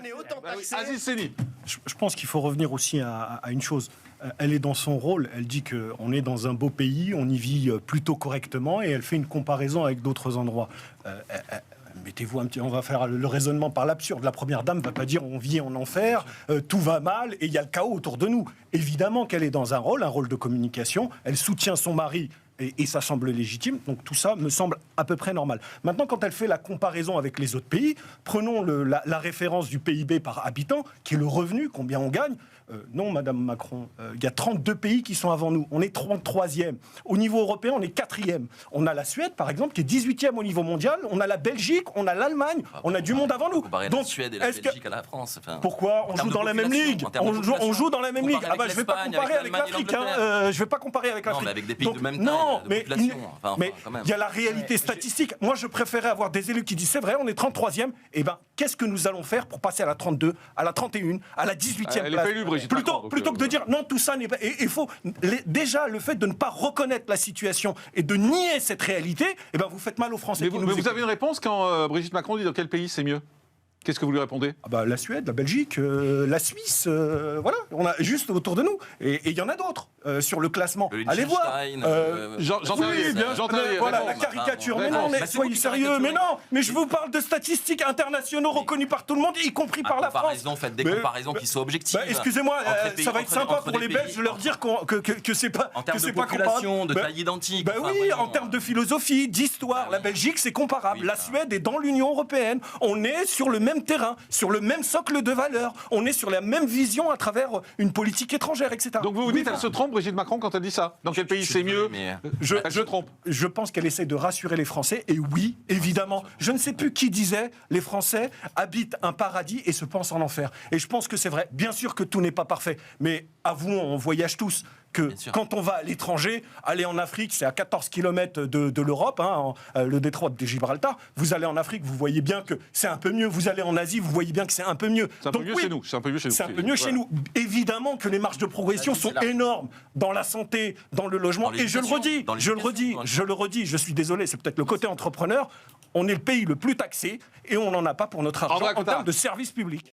on est autant taxé. Aziz Seni. Je pense qu'il faut revenir aussi à une chose. Elle est dans son rôle, elle dit qu'on est dans un beau pays, on y vit plutôt correctement, et elle fait une comparaison avec d'autres endroits. Mettez-vous un petit... On va faire le raisonnement par l'absurde. La première dame ne va pas dire on vit en enfer, tout va mal et il y a le chaos autour de nous. Évidemment qu'elle est dans un rôle de communication. Elle soutient son mari et ça semble légitime. Donc tout ça me semble à peu près normal. Maintenant, quand elle fait la comparaison avec les autres pays, prenons la référence du PIB par habitant, qui est le revenu, combien on gagne. Non, Madame Macron, il y a 32 pays qui sont avant nous. On est 33e. Au niveau européen, on est 4e. On a la Suède, par exemple, qui est 18e au niveau mondial. On a la Belgique, on a l'Allemagne, on a du monde avant nous. Donc, la Suède et la Belgique à la France. Pourquoi on joue dans la même ligue? On joue dans la même ligue. Ah bah, je ne vais pas comparer avec l'Afrique. Je ne vais pas comparer avec l'Afrique. Non, mais avec des pays de même taille, mais il y a la réalité statistique. Moi, je préférais avoir des élus qui disent c'est vrai, on est 33e. Eh bien, qu'est-ce que nous allons faire pour passer à la 32, à la 31, à la 18e place? Plutôt que de dire non, tout ça n'est pas. Il faut déjà le fait de ne pas reconnaître la situation et de nier cette réalité. Eh ben, vous faites mal aux Français. Mais vous avez une réponse quand Brigitte Macron dit dans quel pays c'est mieux? Qu'est-ce que vous lui répondez? La Suède, la Belgique, la Suisse, voilà, on a juste autour de nous. Et il y en a d'autres sur le classement. Allez voir. Voilà, la caricature. Mais non, mais soyez sérieux. Mais non, mais je vous parle de statistiques internationaux reconnues par tout le monde, y compris par la France. Faites des comparaisons qui sont objectives. Excusez-moi, ça va être sympa pour les Belges de leur dire que c'est pas en termes de population, de taille identique. Oui, en termes de philosophie, d'histoire, la Belgique c'est comparable. La Suède est dans l'Union européenne. On est sur le même terrain, sur le même socle de valeurs. On est sur la même vision à travers une politique étrangère, etc. Donc vous dites qu'elle se trompe, Brigitte Macron, quand elle dit ça? Dans quel pays c'est mieux? Elle se trompe. Je pense qu'elle essaie de rassurer les Français. Et oui, évidemment, je ne sais plus qui disait les Français habitent un paradis et se pensent en enfer. Et je pense que c'est vrai. Bien sûr que tout n'est pas parfait. Mais avouons, on voyage tous. Que quand on va à l'étranger, aller en Afrique, c'est à 14 km de l'Europe, le détroit de Gibraltar. Vous allez en Afrique, vous voyez bien que c'est un peu mieux. Vous allez en Asie, vous voyez bien que c'est un peu mieux. C'est un peu mieux chez nous. C'est un peu mieux chez nous. Évidemment que les marges de progression sont énormes dans la santé, dans le logement. Et je le redis, je suis désolé, c'est peut-être le côté entrepreneur. On est le pays le plus taxé et on n'en a pas pour notre argent en termes de services publics.